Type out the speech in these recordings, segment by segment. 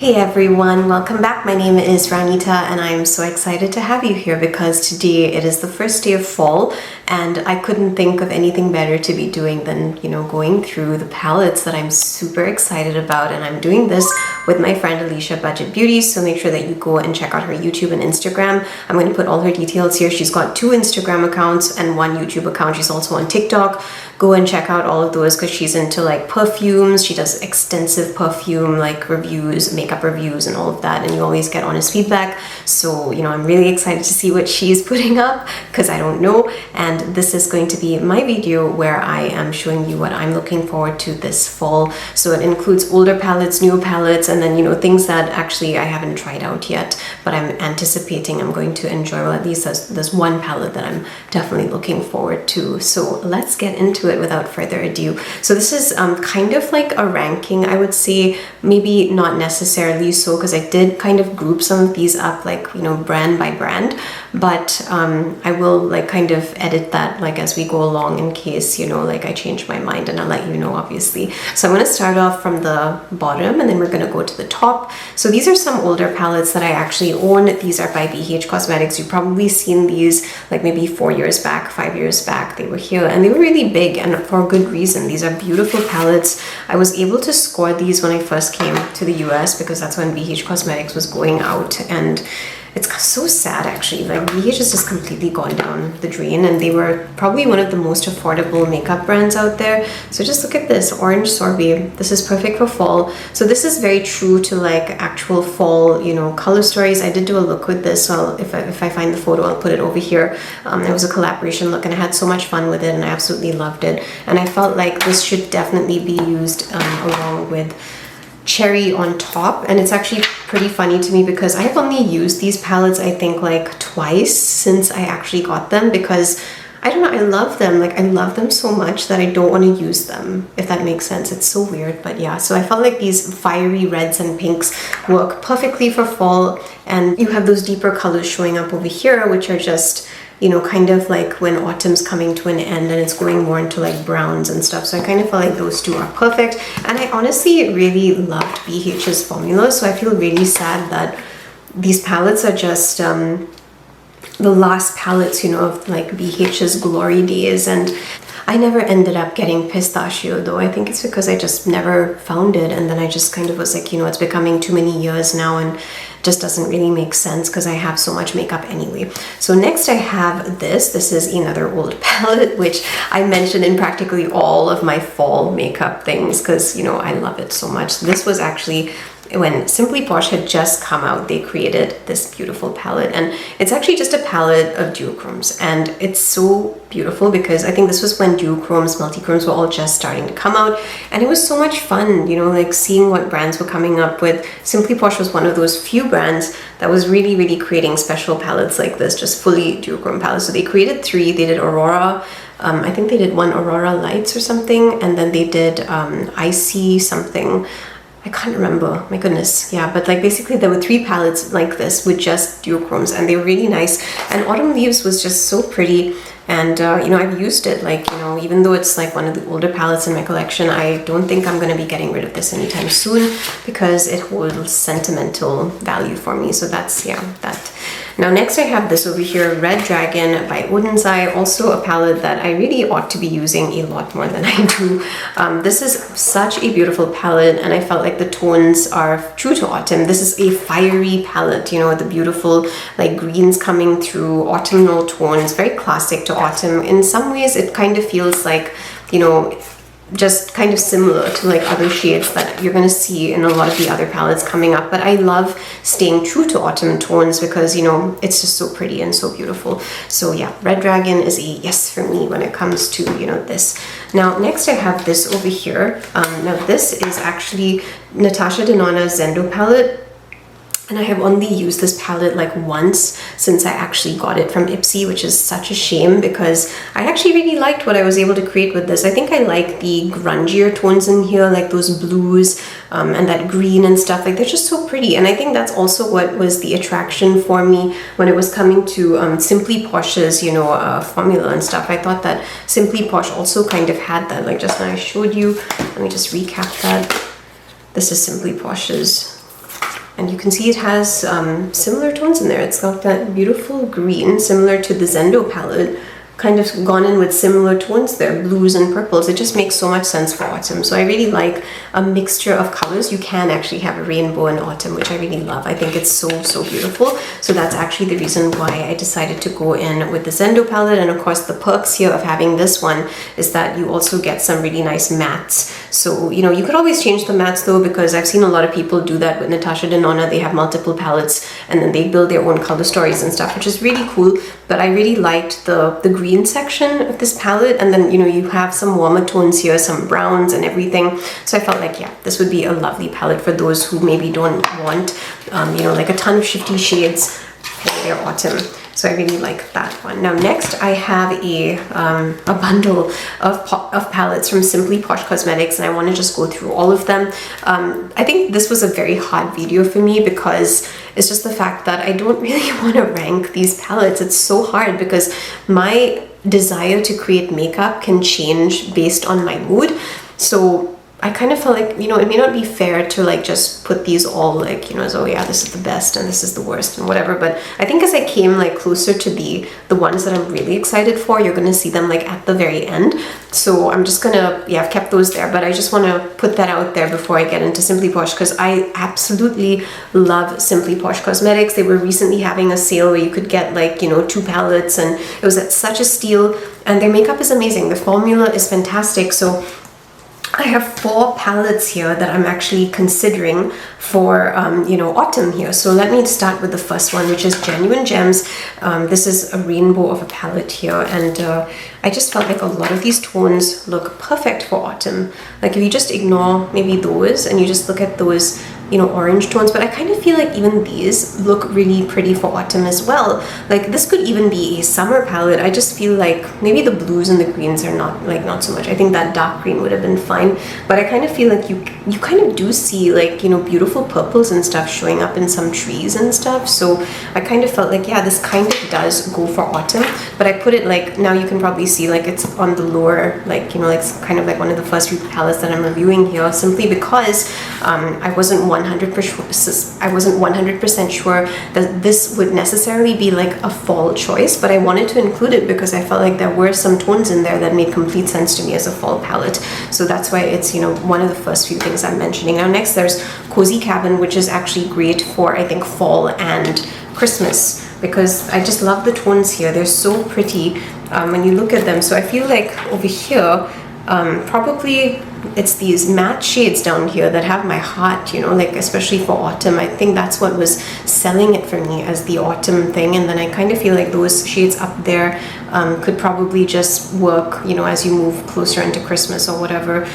Hey everyone, welcome back. My name is Ranita and I'm so excited to have you here because today it is the first day of fall and I couldn't think of anything better to be doing than, going through the palettes that I'm super excited about, and I'm doing this with my friend Aleisha Budget Beauty, so make sure that you go and check out her YouTube and Instagram. I'm going to put all her details here. She's got 2 Instagram accounts and 1 YouTube account. She's also on TikTok. Go and check out all of those because she's into like perfumes. She does extensive perfume like reviews, makeup reviews and all of that, and you always get honest feedback. So I'm really excited to see what she's putting up because I don't know, and this is going to be my video where I am showing you what I'm looking forward to this fall. So it includes older palettes, newer palettes, and then things that actually I haven't tried out yet but I'm anticipating I'm going to enjoy. Well, at least there's one palette that I'm definitely looking forward to. So let's get into it without further ado. So this is kind of like a ranking, I would say, maybe not necessarily so, because I did kind of group some of these up like brand by brand, but I will like kind of edit that like as we go along in case like I change my mind, and I'll let you know obviously. So I'm going to start off from the bottom and then we're going to go to the top. So these are some older palettes that I actually own. These are by BH Cosmetics. You've probably seen these like maybe 4 years back, 5 years back. They were here and they were really big, and for a good reason. These are beautiful palettes. I was able to score these when I first came to the US because that's when BH Cosmetics was going out, and it's so sad actually. Like BH has just completely gone down the drain, and they were probably one of the most affordable makeup brands out there. So just look at this orange sorbet. This is perfect for fall. So this is very true to like actual fall color stories. I did do a look with this, so if I find the photo I'll put it over here. It was a collaboration look and I had so much fun with it and I absolutely loved it, and I felt like this should definitely be used along with cherry on top. And it's actually pretty funny to me because I have only used these palettes I think like twice since I actually got them, because I don't know, I love them. Like I love them so much that I don't want to use them, if that makes sense. It's so weird, but yeah. So I felt like these fiery reds and pinks work perfectly for fall, and you have those deeper colors showing up over here, which are just kind of like when autumn's coming to an end and it's going more into like browns and stuff. So I kind of feel like those two are perfect, and I honestly really loved BH's formula. So I feel really sad that these palettes are just the last palettes of like BH's glory days, and I never ended up getting pistachio though. I think it's because I just never found it, and then I just kind of was like, it's becoming too many years now and just doesn't really make sense because I have so much makeup anyway. So next I have this. This is another old palette which I mentioned in practically all of my fall makeup things because I love it so much. This was actually when Simply Posh had just come out. They created this beautiful palette, and it's actually just a palette of duochromes, and it's so beautiful because I think this was when duochromes, multichromes were all just starting to come out, and it was so much fun like seeing what brands were coming up with. Simply Posh was one of those few brands that was really creating special palettes like this, just fully duochrome palettes. So they created 3. They did Aurora, I think they did one Aurora Lights or something, and then they did Icy something. I can't remember, my goodness. Yeah, but like basically there were 3 palettes like this with just duochromes, and they were really nice. And Autumn Leaves was just so pretty, and I've used it like even though it's like one of the older palettes in my collection, I don't think I'm going to be getting rid of this anytime soon because it holds sentimental value for me. So that's that. Now next I have this over here, Red Dragon by Odin's Eye, also a palette that I really ought to be using a lot more than I do. This is such a beautiful palette, and I felt like the tones are true to autumn. This is a fiery palette, the beautiful like greens coming through, autumnal tones, very classic to autumn. In some ways it kind of feels like just kind of similar to like other shades that you're going to see in a lot of the other palettes coming up, but I love staying true to autumn tones because it's just so pretty and so beautiful. So yeah, Red Dragon is a yes for me when it comes to this. Now next I have this over here. Now this is actually Natasha Denona Zendo palette, and I have only used this palette like once since I actually got it from Ipsy, which is such a shame because I actually really liked what I was able to create with this. I think I like the grungier tones in here, like those blues and that green and stuff. Like they're just so pretty, and I think that's also what was the attraction for me when it was coming to Simply Posh's formula and stuff. I thought that Simply Posh also kind of had that. Like just now I showed you. Let me just recap that. This is Simply Posh's And you can see it has similar tones in there. It's got that beautiful green, similar to the Zendo palette, kind of gone in with similar tones there, blues and purples. It just makes so much sense for autumn. So I really like a mixture of colors. You can actually have a rainbow in autumn, which I really love. I think it's so beautiful. So that's actually the reason why I decided to go in with the Zendo palette. And of course the perks here of having this one is that you also get some really nice mattes. So, you know, you could always change the mattes though, because I've seen a lot of people do that with Natasha Denona. They have multiple palettes and then they build their own color stories and stuff, which is really cool. But I really liked the green section of this palette, and then, you know, you have some warmer tones here, some browns and everything. So I felt like, yeah, this would be a lovely palette for those who maybe don't want, you know, like a ton of shifty shades for their autumn. So I really like that one. Now next I have a bundle of palettes from Simply Posh Cosmetics, and I want to just go through all of them. I think this was a very hard video for me because it's just the fact that I don't really want to rank these palettes. It's so hard because my desire to create makeup can change based on my mood. So I kind of felt like, you know, it may not be fair to like just put these all like, you know, as, oh yeah, this is the best and this is the worst and whatever. But I think as I came like closer to the ones that I'm really excited for, you're gonna see them like at the very end. So I'm just gonna, yeah, I've kept those there, but I just want to put that out there before I get into Simply Posh, because I absolutely love Simply Posh Cosmetics. They were recently having a sale where you could get like, you know, 2 palettes, and it was at such a steal, and their makeup is amazing. The formula is fantastic. So I have 4 palettes here that I'm actually considering for, you know, autumn here. So let me start with the first one, which is Genuine Gems. This is a rainbow of a palette here, and I just felt like a lot of these tones look perfect for autumn. Like if you just ignore maybe those and you just look at those, you know, orange tones, but I kind of feel like even these look really pretty for autumn as well. Like this could even be a summer palette. I just feel like maybe the blues and the greens are not so much. I think that dark green would have been fine, but I kind of feel like you kind of do see like, you know, beautiful purples and stuff showing up in some trees and stuff. So I kind of felt like, yeah, this kind of does go for autumn, but I put it like, now you can probably see like it's on the lower, like, you know, like it's kind of like one of the first few palettes that I'm reviewing here, simply because I wasn't 100% sure that this would necessarily be like a fall choice, but I wanted to include it because I felt like there were some tones in there that made complete sense to me as a fall palette. So that's why it's, you know, one of the first few things I'm mentioning. Now next there's Cozy Cabin, which is actually great for, I think, fall and Christmas, because I just love the tones here. They're so pretty when you look at them. So I feel like over here, probably it's these matte shades down here that have my heart, you know, like especially for autumn. I think that's what was selling it for me as the autumn thing. And then I kind of feel like those shades up there could probably just work, you know, as you move closer into Christmas or whatever,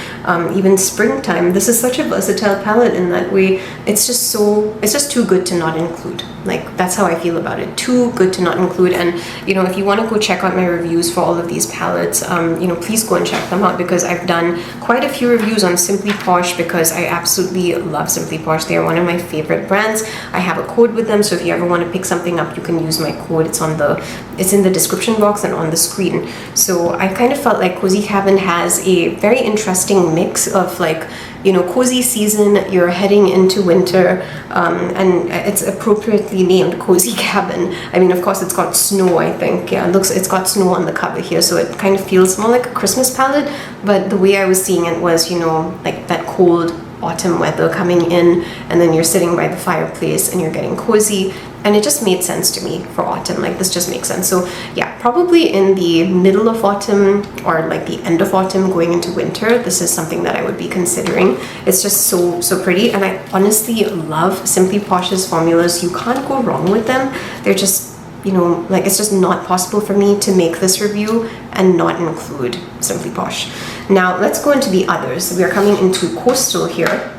even springtime. This is such a versatile palette in that way. It's just too good to not include. Like that's how I feel about it. Too good to not include. And you know, if you want to go check out my reviews for all of these palettes, you know, please go and check them out, because I've done quite a few reviews on Simply Posh because I absolutely love Simply Posh. They are one of my favorite brands. I have a code with them, so if you ever want to pick something up, you can use my code. It's in the description box and on the screen. So I kind of felt like Cozy Cabin has a very interesting mix of like, you know, cozy season, you're heading into winter, and it's appropriately named Cozy Cabin. I mean, of course it's got snow, I think. Yeah, it's got snow on the cover here, so it kind of feels more like a Christmas palette, but the way I was seeing it was, you know, like that cold autumn weather coming in, and then you're sitting by the fireplace and you're getting cozy, and it just made sense to me for autumn. Like this just makes sense. So yeah, probably in the middle of autumn or like the end of autumn going into winter, this is something that I would be considering. It's just so pretty, and I honestly love Simply Posh's formulas. You can't go wrong with them. They're just, you know, like it's just not possible for me to make this review and not include Simply Posh. Now let's go into the others. We are coming into Coastal here.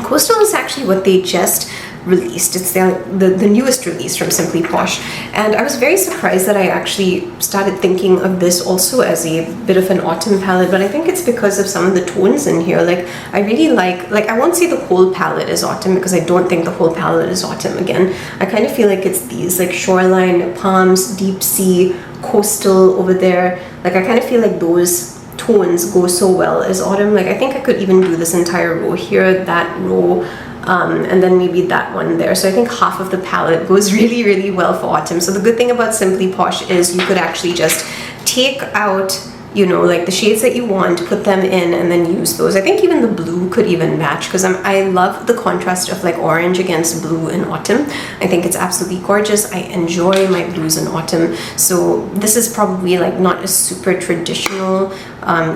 Coastal is actually what they just released. It's the newest release from Simply Posh, and I was very surprised that I actually started thinking of this also as a bit of an autumn palette, but I think it's because of some of the tones in here. Like I really like I won't say the whole palette is autumn, because I don't think the whole palette is autumn. Again, I kind of feel like it's these like shoreline, palms, deep sea, coastal over there. Like I kind of feel like those tones go so well as autumn. Like I think I could even do this entire row here, that row, and then maybe that one there. So I think half of the palette goes really, really well for autumn. So the good thing about Simply Posh is you could actually just take out, you know, like the shades that you want, put them in, and then use those. I think even the blue could even match, because I love the contrast of like orange against blue in autumn. I think it's absolutely gorgeous. I enjoy my blues in autumn. So this is probably like not a super traditional,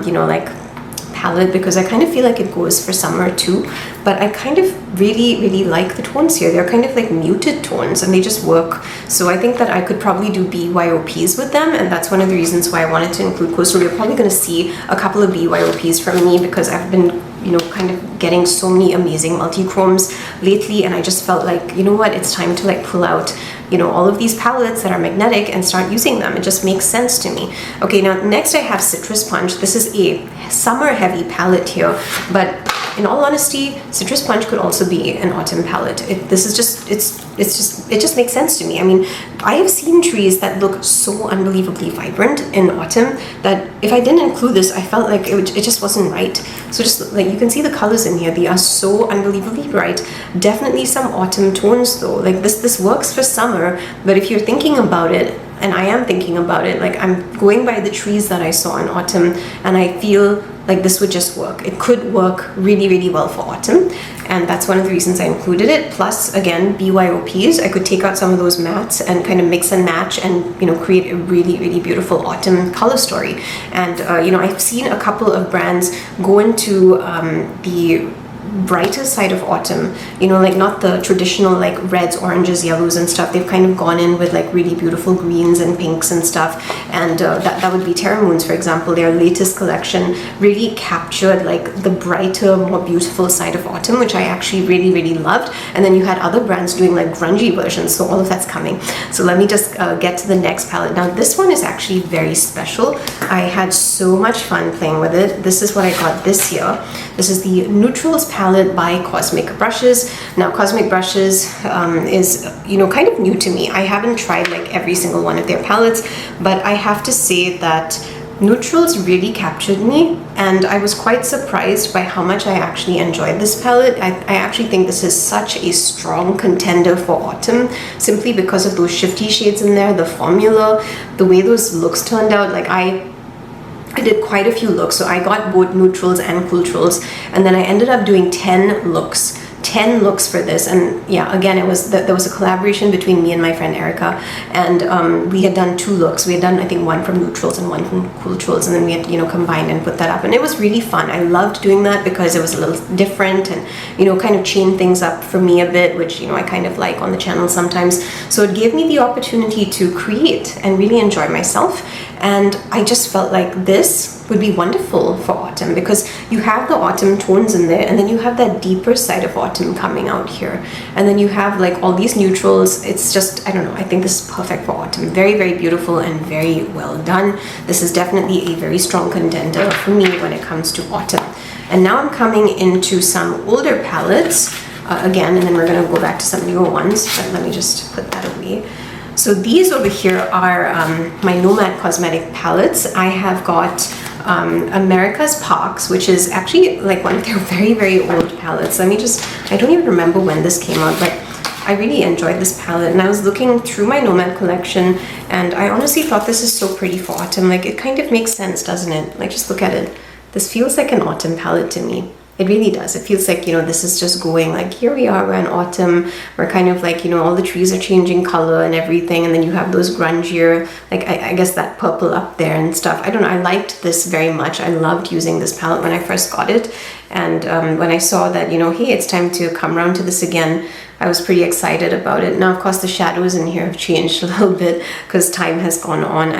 you know, like palette, because I kind of feel like it goes for summer too, but I kind of really like the tones here. They're kind of like muted tones and they just work. So I think that I could probably do BYOPs with them, and that's one of the reasons why I wanted to include coastal. You're probably going to see a couple of BYOPs from me, because I've been, you know, kind of getting so many amazing multi-chromes lately, and I just felt like, you know what, it's time to like pull out, you know, all of these palettes that are magnetic and start using them. It just makes sense to me. Okay, now next I have Citrus Punch. This is a summer heavy palette here, but in all honesty, Citrus Punch could also be an autumn palette. It just makes sense to me. I mean, I have seen trees that look so unbelievably vibrant in autumn that if I didn't include this, I felt like it just wasn't right. So just like you can see the colors in here, they are so unbelievably bright. Definitely some autumn tones though. Like this works for summer, but if you're thinking about it, and I am thinking about it, like I'm going by the trees that I saw in autumn, and I feel like this would just work. It could work really well for autumn, and that's one of the reasons I included it. Plus, again, BYOPs, I could take out some of those mattes and kind of mix and match and, you know, create a really beautiful autumn color story. And, you know, I've seen a couple of brands go into the brighter side of autumn, you know, like not the traditional like reds, oranges, yellows and stuff. They've kind of gone in with like really beautiful greens and pinks and stuff, and that would be Terra Moons, for example. Their latest collection really captured like the brighter, more beautiful side of autumn, which I actually really loved. And then you had other brands doing like grungy versions, so all of that's coming. So let me just get to the next palette. Now this one is actually very special. I had so much fun playing with it. This is what I got this year. This is the Neutrals palette by Cosmic Brushes. Now Cosmic Brushes is, you know, kind of new to me. I haven't tried like every single one of their palettes, but I have to say that Neutrals really captured me, and I was quite surprised by how much I actually enjoyed this palette. I actually think this is such a strong contender for autumn, simply because of those shifty shades in there, the formula, the way those looks turned out. Like I did quite a few looks, so I got both neutrals and cooltrals, and then I ended up doing 10 looks for this. And yeah, again, it was there was a collaboration between me and my friend Erica, and we had done 2 looks. We had done, I think, one from neutrals and one from cooltrals, and then we had, you know, combined and put that up, and it was really fun. I loved doing that because it was a little different and, you know, kind of chained things up for me a bit, which, you know, I kind of like on the channel sometimes. So it gave me the opportunity to create and really enjoy myself, and I just felt like this would be wonderful for autumn, because you have the autumn tones in there, and then you have that deeper side of autumn coming out here, and then you have like all these neutrals. It's just, I don't know, I think this is perfect for autumn. Very beautiful and very well done. This is definitely a very strong contender for me when it comes to autumn. And now I'm coming into some older palettes again, and then we're going to go back to some newer ones, but let me just put that away. So these over here are my Nomad Cosmetic palettes. I have got America's Parks, which is actually like one of their very old palettes. Let me just, I don't even remember when this came out, but I really enjoyed this palette, and I was looking through my Nomad collection, and I honestly thought this is so pretty for autumn. Like it kind of makes sense, doesn't it? Like just look at it. This feels like an autumn palette to me. It really does. It feels like, you know, this is just going like, here we are, we're in autumn. We're kind of like, you know, all the trees are changing color and everything. And then you have those grungier, like I guess that purple up there and stuff. I don't know. I liked this very much. I loved using this palette when I first got it. And when I saw that, you know, hey, it's time to come around to this again, I was pretty excited about it. Now, of course, the shadows in here have changed a little bit because time has gone on.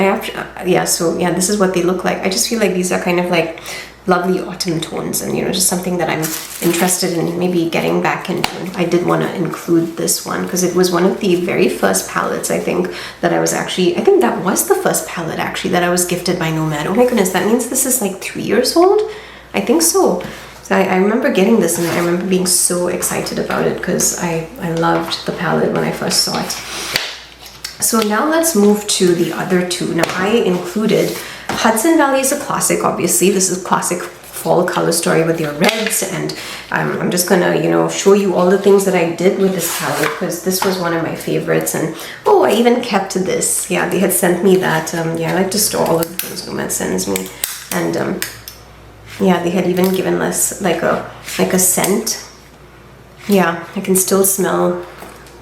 So yeah, this is what they look like. I just feel like these are kind of like lovely autumn tones, and, you know, just something that I'm interested in maybe getting back into. I did want to include this one because it was one of the very first palettes, I think, that I was actually, I think that was the first palette actually that I was gifted by Nomad. Oh my goodness, that means this is like 3 years old? I think so. So I remember getting this, and I remember being so excited about it because I loved the palette when I first saw it. So now let's move to the other two. Now I included Hudson Valley is a classic, obviously. This is classic fall color story with your reds, and I'm just gonna, you know, show you all the things that I did with this palette, because this was one of my favorites. And oh, I even kept this. Yeah, they had sent me that. Yeah, I like to store all of the things Nomad sends me. And yeah, they had even given us like a scent. Yeah, I can still smell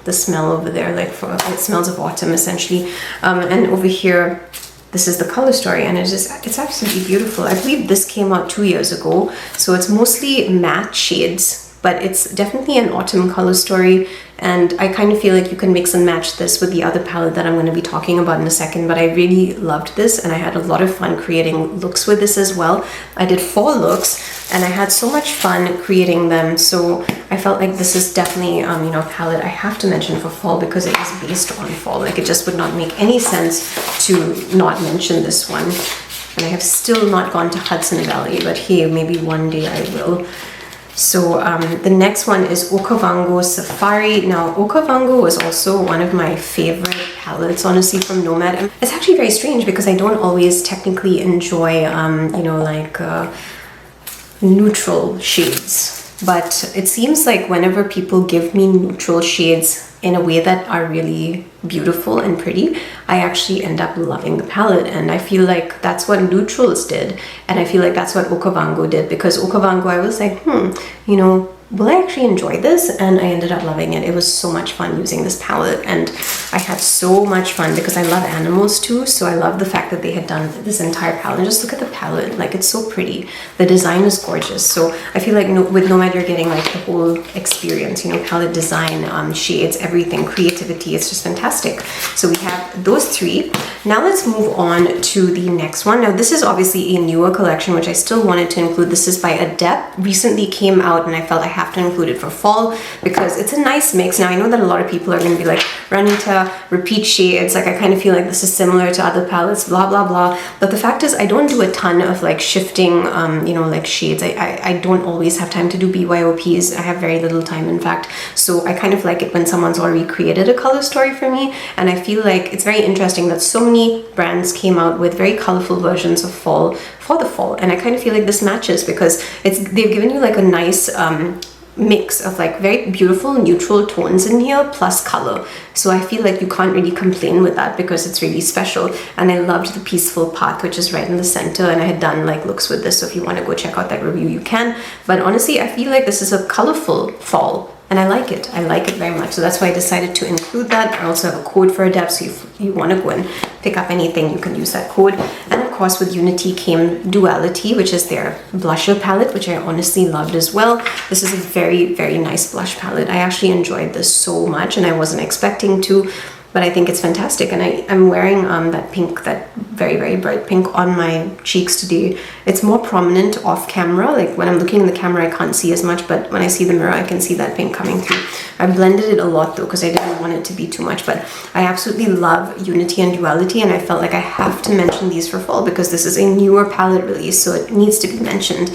the smell over there, like it smells of autumn essentially. And over here, this is the color story, and it's absolutely beautiful. I believe this came out 2 years ago, so it's mostly matte shades, but it's definitely an autumn color story. And I kind of feel like you can mix and match this with the other palette that I'm going to be talking about in a second. But I really loved this, and I had a lot of fun creating looks with this as well. I did 4 looks, and I had so much fun creating them. So I felt like this is definitely, you know, a palette I have to mention for fall, because it is based on fall. Like, it just would not make any sense to not mention this one. And I have still not gone to Hudson Valley, but hey, maybe one day I will. So the next one is Okavango Safari. Now, Okavango was also one of my favorite palettes, honestly, from Nomad. And it's actually very strange because I don't always technically enjoy, you know, like neutral shades. But it seems like whenever people give me neutral shades in a way that are really beautiful and pretty, I actually end up loving the palette. And I feel like that's what neutrals did, and I feel like that's what Okavango did, because Okavango, I was like, you know, will I actually enjoy this? And I ended up loving it. It was so much fun using this palette, and I had so much fun because I love animals too. So I love the fact that they had done this entire palette. And just look at the palette, like, it's so pretty. The design is gorgeous. So I feel like with Nomad, you're getting like the whole experience, you know, palette design, shades, everything, creativity. It's just fantastic. So we have those 3. Now let's move on to the next one. Now this is obviously a newer collection, which I still wanted to include. This is by Adept. Recently came out, and I felt I have to include it for fall because it's a nice mix. Now I know that a lot of people are going to be like, Ranita, repeat shades. Like, I kind of feel like this is similar to other palettes, blah blah blah. But the fact is, I don't do a ton of like shifting, you know, like shades. I don't always have time to do BYOPs. I have very little time, in fact. So I kind of like it when someone's already created a color story for me. And I feel like it's very interesting that so many brands came out with very colorful versions of fall for the fall, and I kind of feel like this matches because they've given you like a nice mix of like very beautiful neutral tones in here plus color. So I feel like you can't really complain with that because it's really special. And I loved the peaceful path, which is right in the center, and I had done like looks with this, so if you want to go check out that review, you can. But honestly, I feel like this is a colorful fall, and I like it. I like it very much. So that's why I decided to include that. I also have a code for Adept, so if you want to go and pick up anything, you can use that code. And of course, with Unity came Duality, which is their blusher palette, which I honestly loved as well. This is a very, very nice blush palette. I actually enjoyed this so much, and I wasn't expecting to, but I think it's fantastic. And I'm wearing that pink, that very, very bright pink on my cheeks today. It's more prominent off camera. Like when I'm looking in the camera, I can't see as much, but when I see the mirror, I can see that pink coming through. I blended it a lot though, because I didn't want it to be too much, but I absolutely love Unity and Duality, and I felt like I have to mention these for fall because this is a newer palette release, so it needs to be mentioned.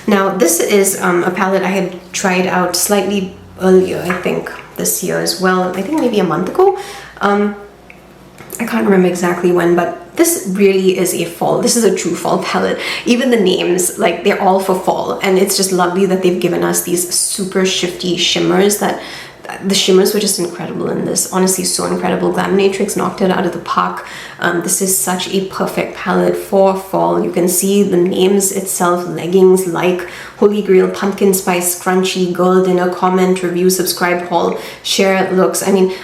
Now, this is a palette I had tried out slightly earlier, I think, this year as well. I think maybe a month ago. I can't remember exactly when, but this really is a fall. This is a true fall palette. Even the names, like, they're all for fall, and it's just lovely that they've given us these super shifty shimmers. That the shimmers were just incredible in this. Honestly, so incredible. Glaminatrix knocked it out of the park. This is such a perfect palette for fall. You can see the names itself: leggings, like, holy grail, pumpkin spice, scrunchy, girl dinner, comment, review, subscribe, haul, share, looks. I mean,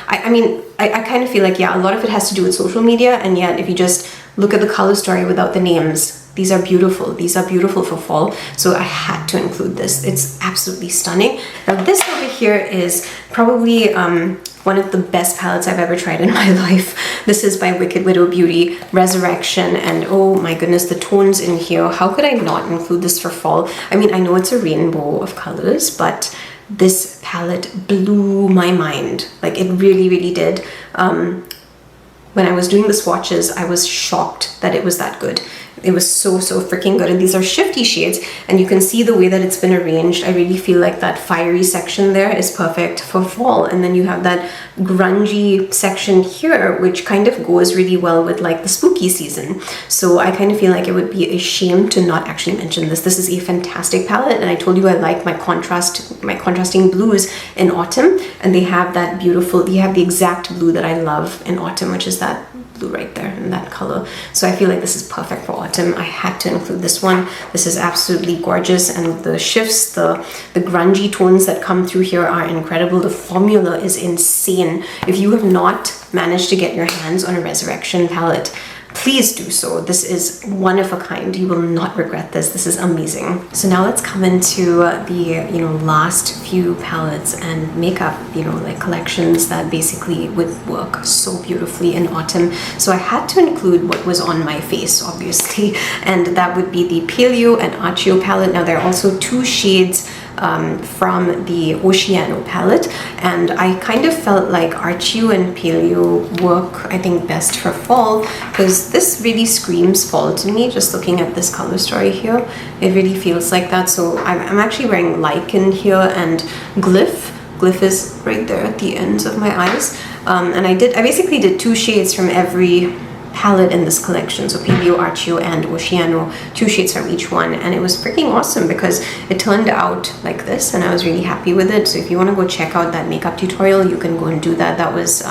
I kind of feel like, yeah, a lot of it has to do with social media, and yet if you just look at the color story without the names, these are beautiful. These are beautiful for fall. So I had to include this. It's absolutely stunning. Now this over here is probably one of the best palettes I've ever tried in my life. This is by Wicked Widow Beauty, Resurrection, and oh my goodness, the tones in here. How could I not include this for fall? I mean, I know it's a rainbow of colors, but this palette blew my mind. Like, it really, really did. When I was doing the swatches, I was shocked that it was that good. It was so freaking good. And these are shifty shades, and you can see the way that it's been arranged. I really feel like that fiery section there is perfect for fall, and then you have that grungy section here, which kind of goes really well with like the spooky season. So I kind of feel like it would be a shame to not actually mention this. This is a fantastic palette, and I told you I like my contrasting blues in autumn, and they have that beautiful, they have the exact blue that I love in autumn, which is that blue right there in that color. So I feel like this is perfect for autumn. I had to include this one. This is absolutely gorgeous, and the shifts, the grungy tones that come through here are incredible. The formula is insane. If you have not managed to get your hands on a Resurrection palette, please do so. This is one of a kind. You will not regret this. This is amazing. So now let's come into the, last few palettes and makeup, like collections that basically would work so beautifully in autumn. So I had to include what was on my face, obviously, and that would be the Paleo and Accio palette. Now there are also two shades from the Oceano palette, and I kind of felt like Accio and Paleo work, I think, best for fall, because this really screams fall to me. Just looking at this color story here, it really feels like that. So I'm actually wearing Lichen here and Glyph. Glyph is right there at the ends of my eyes, and I basically did two shades from every palette in this collection, so Paleo, Accio, and Oceano, two shades from each one, and it was freaking awesome because it turned out like this, and I was really happy with it. So if you want to go check out that makeup tutorial, you can go and do that. That was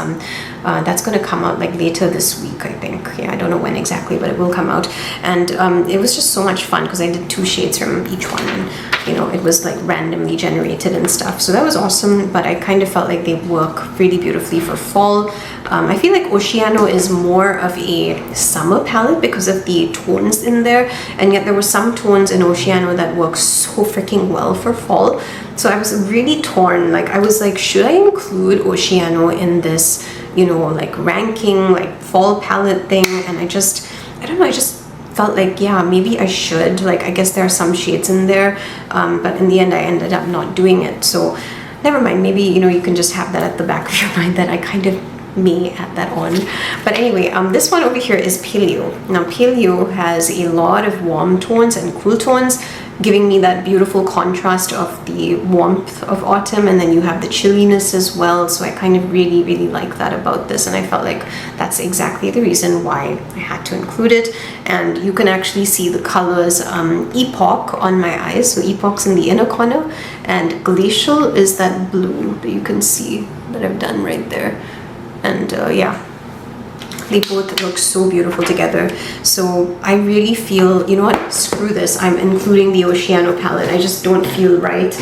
that's going to come out like later this week, I think. Yeah, I don't know when exactly, but it will come out, and it was just so much fun because I did two shades from each one, and it was like randomly generated and stuff. So that was awesome, but I kind of felt like they work really beautifully for fall. I feel like Oceano is more of a summer palette because of the tones in there, and yet there were some tones in Oceano that work so freaking well for fall. So I was really torn. Like, I was like, should I include Oceano in this, like ranking, like fall palette thing? And I don't know, I just felt like, yeah, maybe I should. Like, I guess there are some shades in there, but in the end I ended up not doing it. So never mind, maybe, you can just have that at the back of your mind that I kind of may add that on. But anyway, this one over here is Paleo. Now Paleo has a lot of warm tones and cool tones, giving me that beautiful contrast of the warmth of autumn, and then you have the chilliness as well. So I kind of really like that about this, and I felt like that's exactly the reason why I had to include it. And you can actually see the colors Epoch on my eyes. So Epoch's in the inner corner, and Glacial is that blue that you can see that I've done right there. And yeah, they both look so beautiful together. So I really feel, you know what, screw this, I'm including the Oceano palette. I just don't feel right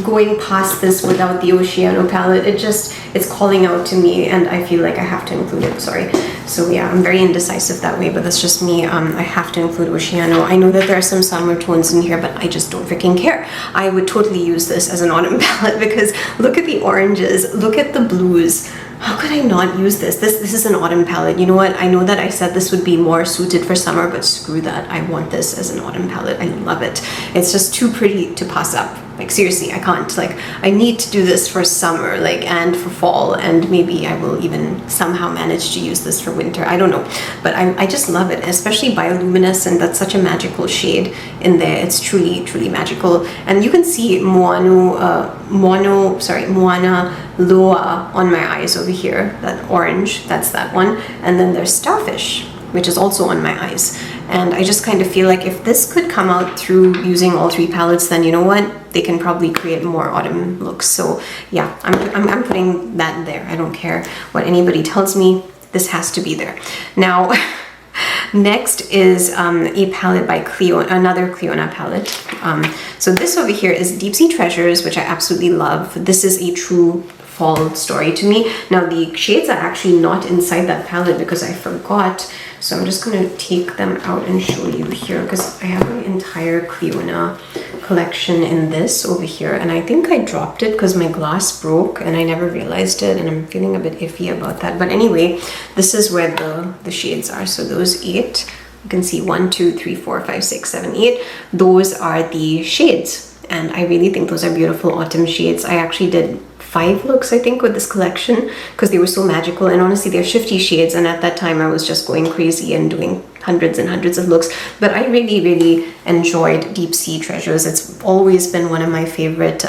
going past this without the Oceano palette. It's calling out to me, and I feel like I have to include it. Sorry. So yeah, I'm very indecisive that way, but that's just me. I have to include Oceano. I know that there are some summer tones in here, but I just don't freaking care. I would totally use this as an autumn palette because look at the oranges, look at the blues. How could I not use this? This is an autumn palette. You know what? I know that I said this would be more suited for summer, but screw that. I want this as an autumn palette. I love it. It's just too pretty to pass up. Like, seriously, I can't. Like, I need to do this for summer, like, and for fall, and maybe I will even somehow manage to use this for winter. I don't know, but I just love it, especially bioluminescent. That's such a magical shade in there. It's truly magical. And you can see Moana Loa on my eyes over here, that orange, that's that one. And then there's Starfish, which is also on my eyes. And I just kind of feel like if this could come out through using all three palettes, then you know what? They can probably create more autumn looks. So yeah, I'm putting that there. I don't care what anybody tells me. This has to be there. Now, next is a palette by Cleona, another Cleona palette. So this over here is Deep Sea Treasures, which I absolutely love. This is a true fall story to me. Now the shades are actually not inside that palette because I forgot. So I'm just going to take them out and show you here because I have an entire Cleona collection in this over here, and I think I dropped it because my glass broke and I never realized it, and I'm feeling a bit iffy about that. But anyway, this is where the shades are. So those 8, you can see 1, 2, 3, 4, 5, 6, 7, 8. Those are the shades, and I really think those are beautiful autumn shades. I actually did 5 looks, I think, with this collection because they were so magical, and honestly they're shifty shades, and at that time I was just going crazy and doing hundreds and hundreds of looks, but I really enjoyed Deep Sea Treasures. It's always been one of my favorite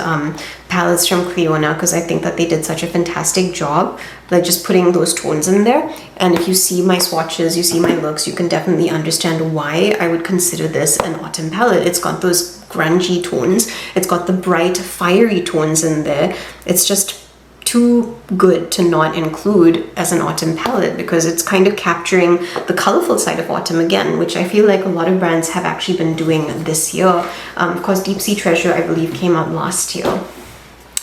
palettes from Cleona, because I think that they did such a fantastic job, like just putting those tones in there. And if you see my swatches, you see my looks, you can definitely understand why I would consider this an autumn palette. It's got those grungy tones, it's got the bright fiery tones in there. It's just too good to not include as an autumn palette, because it's kind of capturing the colorful side of autumn again, which I feel like a lot of brands have actually been doing this year. Of course, Deep Sea Treasure, I believe, came out last year.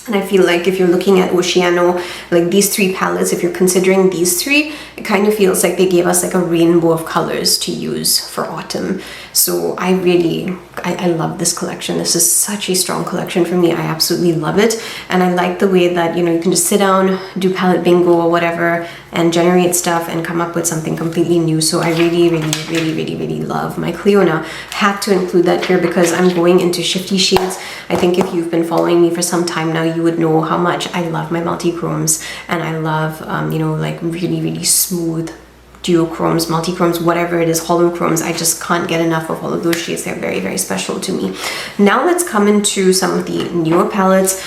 And I feel like if you're looking at Oceano, like these three palettes, if you're considering these three, it kind of feels like they gave us like a rainbow of colors to use for autumn. So I love this collection. This is such a strong collection for me. I absolutely love it. And I like the way that, you know, you can just sit down, do palette bingo or whatever, and generate stuff and come up with something completely new. So I really love my Cleona. Had to include that here because I'm going into shifty shades. I think if you've been following me for some time now, you would know how much I love my multi-chromes, and I love, you know, like really smooth duochromes, multi-chromes, whatever it is, holochromes. I just can't get enough of all of those shades. They're very special to me. Now let's come into some of the newer palettes.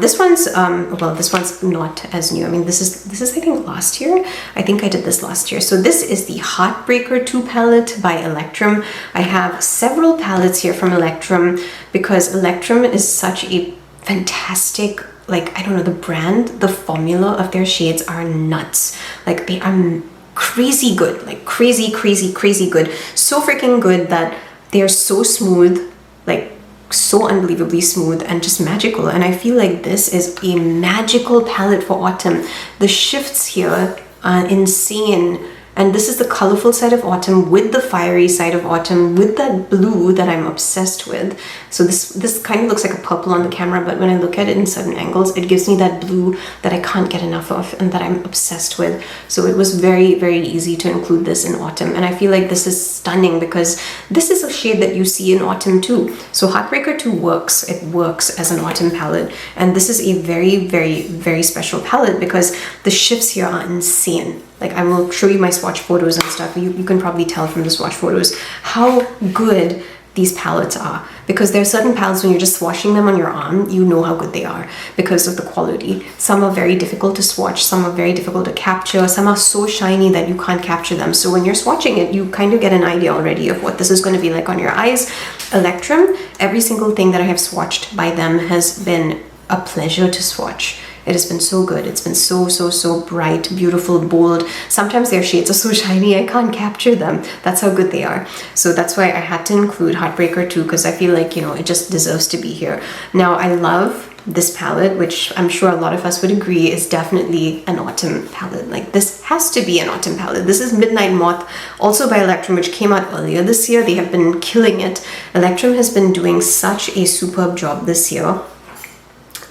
This one's well, this one's not as new. I mean, this is I think last year. I think I did this last year. So this is the Heartbreaker 2 palette by Electrum. I have several palettes here from Electrum because Electrum is such a fantastic, like, I don't know, the brand, the formula of their shades are nuts. Like, they are crazy good, like crazy good, so freaking good that they are so smooth, like so unbelievably smooth and just magical. And I feel like this is a magical palette for autumn. The shifts here are insane. And this is the colorful side of autumn with the fiery side of autumn with that blue that I'm obsessed with. So this kind of looks like a purple on the camera, but when I look at it in certain angles, it gives me that blue that I can't get enough of and that I'm obsessed with. So it was very easy to include this in autumn. And I feel like this is stunning because this is a shade that you see in autumn too. So Heartbreaker 2 works. It works as an autumn palette. And this is a very special palette because the shifts here are insane. Like, I will show you my swatch photos and stuff. You can probably tell from the swatch photos how good these palettes are, because there are certain palettes when you're just swatching them on your arm, you know how good they are because of the quality. Some are very difficult to swatch, some are very difficult to capture, some are so shiny that you can't capture them. So when you're swatching it, you kind of get an idea already of what this is going to be like on your eyes. Electrum, every single thing that I have swatched by them has been a pleasure to swatch. It has been so good. It's been so bright, beautiful, bold. Sometimes their shades are so shiny I can't capture them. That's how good they are. So that's why I had to include Heartbreaker 2 because I feel like, you know, it just deserves to be here. Now, I love this palette, which I'm sure a lot of us would agree is definitely an autumn palette. Like, this has to be an autumn palette. This is Midnight Moth, also by Electrum, which came out earlier this year. They have been killing it. Electrum has been doing such a superb job this year.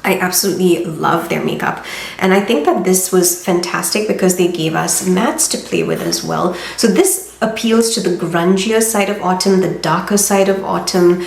I absolutely love their makeup, and I think that this was fantastic because they gave us mattes to play with as well. So this appeals to the grungier side of autumn, the darker side of autumn.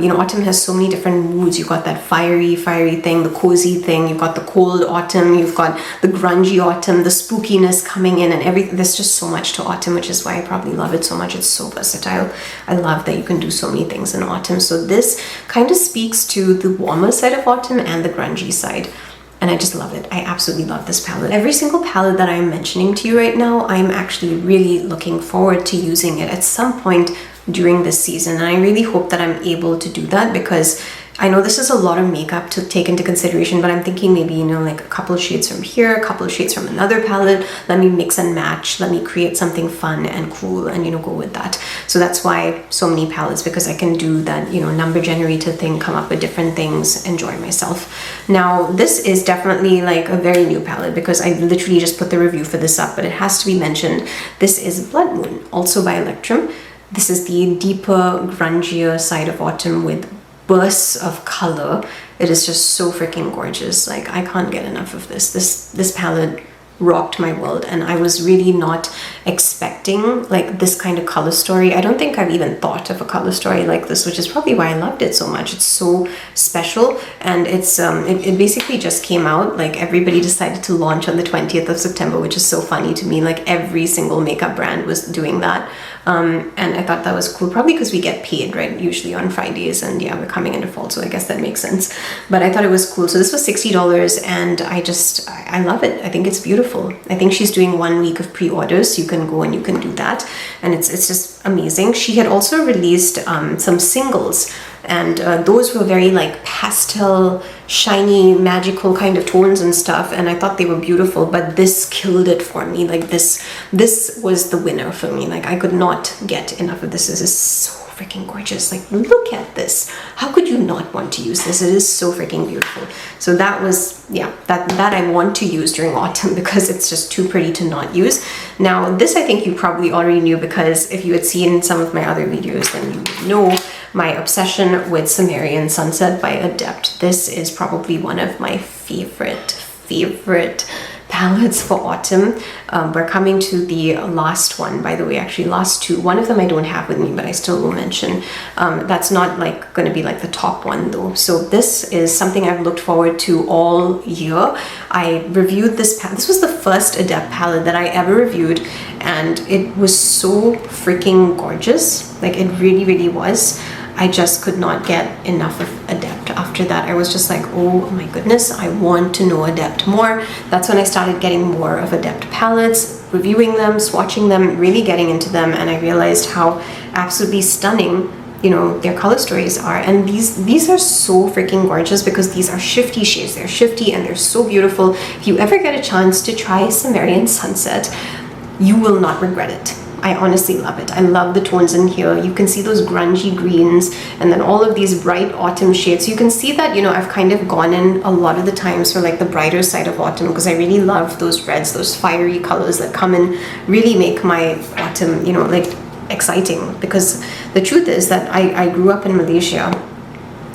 You know, autumn has so many different moods. You've got that fiery thing, the cozy thing, you've got the cold autumn, you've got the grungy autumn, the spookiness coming in and everything. There's just so much to autumn, which is why I probably love it so much. It's so versatile. I love that you can do so many things in autumn. So this kind of speaks to the warmer side of autumn and the grungy side. And I just love it. I absolutely love this palette. Every single palette that I'm mentioning to you right now, I'm actually really looking forward to using it at some point during this season. And I really hope that I'm able to do that because I know this is a lot of makeup to take into consideration, but I'm thinking maybe, you know, like a couple of shades from here, a couple of shades from another palette. Let me mix and match. Let me create something fun and cool and, you know, go with that. So that's why so many palettes, because I can do that, you know, number generator thing, come up with different things, enjoy myself. Now, this is definitely like a very new palette because I literally just put the review for this up, but it has to be mentioned. This is Blood Moon, also by Electrum. This is the deeper, grungier side of autumn with bursts of color. It is just so freaking gorgeous. Like, I can't get enough of this. This palette rocked my world, and I was really not expecting like this kind of color story. I don't think I've even thought of a color story like this, which is probably why I loved it so much. It's so special, and it basically just came out, like everybody decided to launch on the 20th of September, which is so funny to me. Like every single makeup brand was doing that, and I thought that was cool, probably because we get paid, right, usually on Fridays, and yeah, we're coming into fall, so I guess that makes sense. But I thought it was cool. So this was $60, and I love it. I think it's beautiful. I think she's doing 1 week of pre-orders, so you can go and you can do that, and it's just amazing. She had also released some singles, and those were very like pastel, shiny, magical kind of tones and stuff, and I thought they were beautiful, but this killed it for me. Like this was the winner for me. Like I could not get enough of this. This is so freaking gorgeous. Like look at this. How could you not want to use this? It is so freaking beautiful. So that was, yeah, that I want to use during autumn because it's just too pretty to not use. Now this I think you probably already knew, because if you had seen some of my other videos, then you would know my obsession with Sumerian Sunset by Adept. This is probably one of my favorite palettes for autumn. We're coming to the last one, by the way, actually last two. One of them I don't have with me, but I still will mention. That's not like going to be like the top one though. So this is something I've looked forward to all year. I reviewed this palette. This was the first Adept palette that I ever reviewed, and it was so freaking gorgeous. Like it really was. I just could not get enough of Adept. After that, I was just like, oh my goodness, I want to know Adept more. That's when I started getting more of Adept palettes, reviewing them, swatching them, really getting into them, and I realized how absolutely stunning, you know, their color stories are. And these are so freaking gorgeous because these are shifty shades. They're shifty and they're so beautiful. If you ever get a chance to try Sumerian Sunset, you will not regret it. I honestly love it. I love the tones in here. You can see those grungy greens and then all of these bright autumn shades. You can see that, you know, I've kind of gone in a lot of the times for like the brighter side of autumn because I really love those reds, those fiery colors that come in, really make my autumn, you know, like exciting. Because the truth is that I grew up in Malaysia.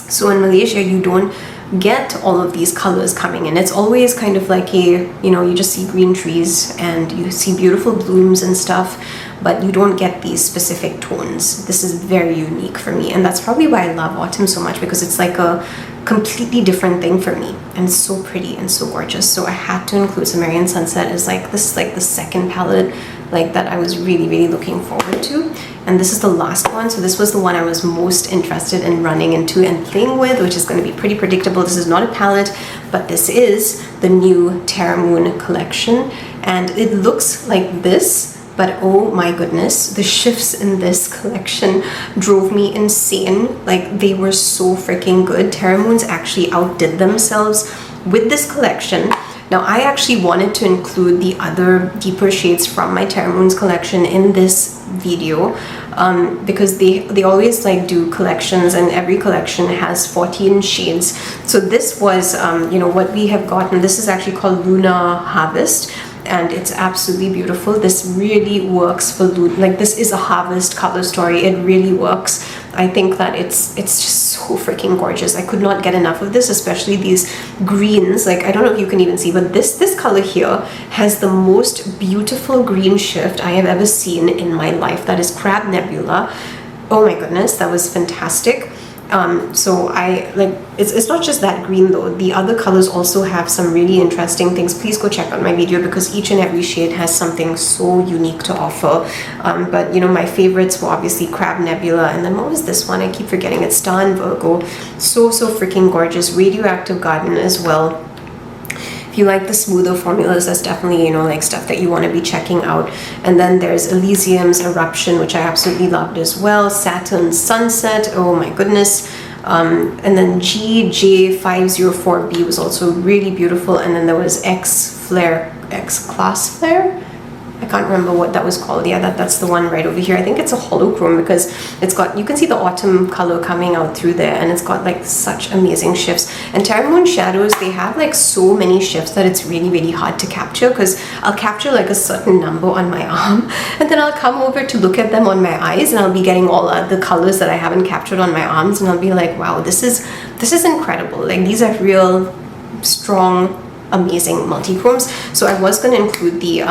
So in Malaysia, you don't get all of these colors coming in. It's always kind of like a, you know, you just see green trees and you see beautiful blooms and stuff, but you don't get these specific tones. This is very unique for me, and that's probably why I love autumn so much, because it's like a completely different thing for me, and it's so pretty and so gorgeous. So I had to include Sumerian Sunset as like, this is like the second palette like that I was really looking forward to. And this is the last one. So this was the one I was most interested in running into and playing with, which is going to be pretty predictable. This is not a palette, but this is the new Terra Moon collection, and it looks like this. But oh my goodness, the shifts in this collection drove me insane. Like they were so freaking good. Terra Moons actually outdid themselves with this collection. Now I actually wanted to include the other deeper shades from my Terra Moons collection in this video because they always like do collections, and every collection has 14 shades. So this was you know, what we have gotten. This is actually called Luna Harvest, and it's absolutely beautiful. This really works for like, this is a harvest color story. It really works. I think that it's just so freaking gorgeous. I could not get enough of this, especially these greens. Like, I don't know if you can even see, but this color here has the most beautiful green shift I have ever seen in my life. That is Crab Nebula. Oh my goodness, that was fantastic. So I like, it's not just that green though. The other colors also have some really interesting things. Please go check out my video because each and every shade has something so unique to offer. But you know, my favorites were obviously Crab Nebula, and then what was this one? I keep forgetting. It's Star and Virgo. So freaking gorgeous. Radioactive Garden as well. If you like the smoother formulas, that's definitely, you know, like stuff that you want to be checking out. And then there's Elysium's Eruption, which I absolutely loved as well. Saturn's Sunset, oh my goodness. And then GJ504B was also really beautiful. And then there was X Class Flare. I can't remember what that was called. Yeah, that's the one right over here. I think it's a holochrome because it's got, you can see the autumn color coming out through there, and it's got like such amazing shifts. And Terra Moon shadows, they have like so many shifts that it's really hard to capture, because I'll capture like a certain number on my arm, and then I'll come over to look at them on my eyes, and I'll be getting all the colors that I haven't captured on my arms, and I'll be like, wow, this is incredible. Like, these are real strong amazing multi-chromes. So I was going to include the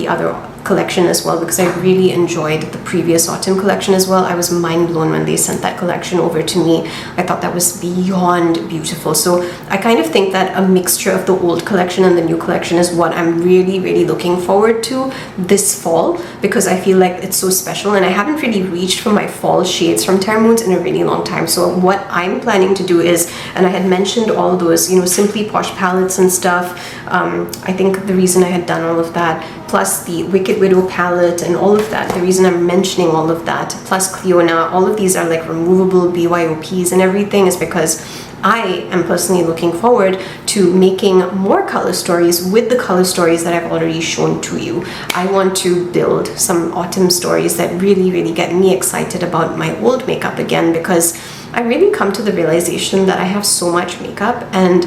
other collection as well, because I really enjoyed the previous autumn collection as well. I was mind blown when they sent that collection over to me. I thought that was beyond beautiful. So I kind of think that a mixture of the old collection and the new collection is what I'm really looking forward to this fall, because I feel like it's so special, and I haven't really reached for my fall shades from Terra Moons in a really long time. So what I'm planning to do is, and I had mentioned all those, you know, Simply Posh palettes and stuff. I think the reason I had done all of that, plus the Wicked Widow palette and all of that, the reason I'm mentioning all of that, plus Cleona, all of these are like removable BYOPs and everything, is because I am personally looking forward to making more color stories with the color stories that I've already shown to you. I want to build some autumn stories that really get me excited about my old makeup again, because I really come to the realization that I have so much makeup, and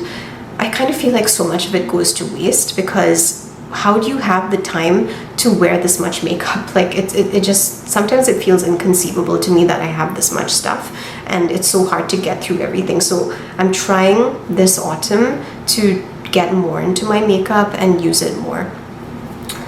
I kind of feel like so much of it goes to waste, because how do you have the time to wear this much makeup? Like it just, sometimes it feels inconceivable to me that I have this much stuff, and it's so hard to get through everything. So I'm trying this autumn to get more into my makeup and use it more.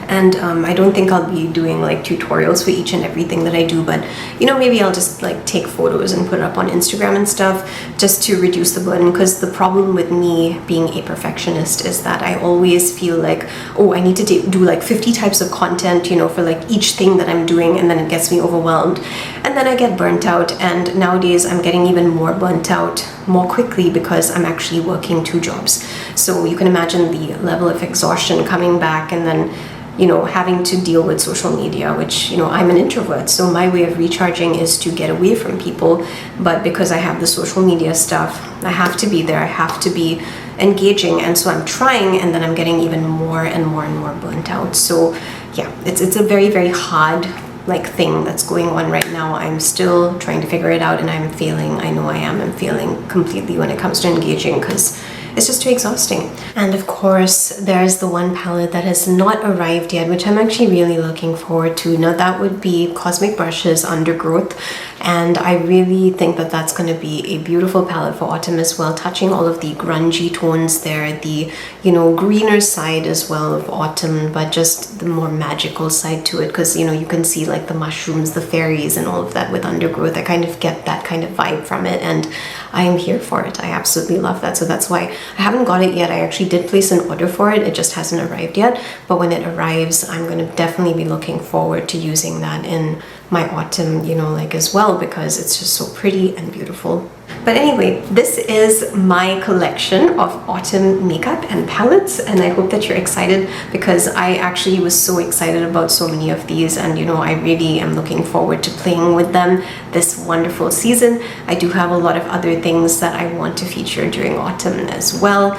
And I don't think I'll be doing like tutorials for each and everything that I do, but you know, maybe I'll just like take photos and put it up on Instagram and stuff, just to reduce the burden. Because the problem with me being a perfectionist is that I always feel like, oh, I need to do like 50 types of content, you know, for like each thing that I'm doing, and then it gets me overwhelmed, and then I get burnt out. And nowadays I'm getting even more burnt out more quickly, because I'm actually working 2 jobs. So you can imagine the level of exhaustion coming back, and then, you know, having to deal with social media, which, you know, I'm an introvert, so my way of recharging is to get away from people. But because I have the social media stuff, I have to be there, I have to be engaging, and so I'm trying, and then I'm getting even more and more burnt out. So yeah, it's a very hard like thing that's going on right now. I'm still trying to figure it out, and I'm failing. I know I'm failing completely when it comes to engaging, because it's just too exhausting. And of course, there's the one palette that has not arrived yet, which I'm actually really looking forward to. Now that would be Cosmic Brushes Undergrowth, and I really think that that's going to be a beautiful palette for autumn as well, touching all of the grungy tones there, the, you know, greener side as well of autumn, but just the more magical side to it, because, you know, you can see like the mushrooms, the fairies, and all of that with Undergrowth. I kind of get that kind of vibe from it, and I am here for it. I absolutely love that. So that's why I haven't got it yet. I actually did place an order for it. It just hasn't arrived yet. But when it arrives, I'm going to definitely be looking forward to using that in my autumn, you know, like as well, because it's just so pretty and beautiful. But anyway, this is my collection of autumn makeup and palettes, and I hope that you're excited, because I actually was so excited about so many of these, and you know, I really am looking forward to playing with them this wonderful season. I do have a lot of other things that I want to feature during autumn as well,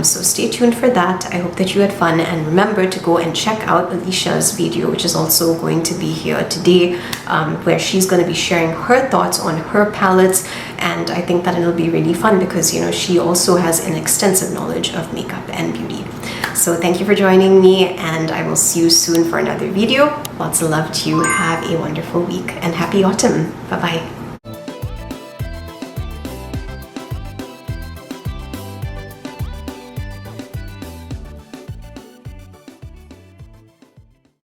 so stay tuned for that. I hope that you had fun, and remember to go and check out Aleisha's video, which is also going to be here today, where she's going to be sharing her thoughts on her palettes. And I think that it'll be really fun, because, you know, she also has an extensive knowledge of makeup and beauty. So thank you for joining me, and I will see you soon for another video. Lots of love to you. Have a wonderful week, and happy autumn. Bye-bye.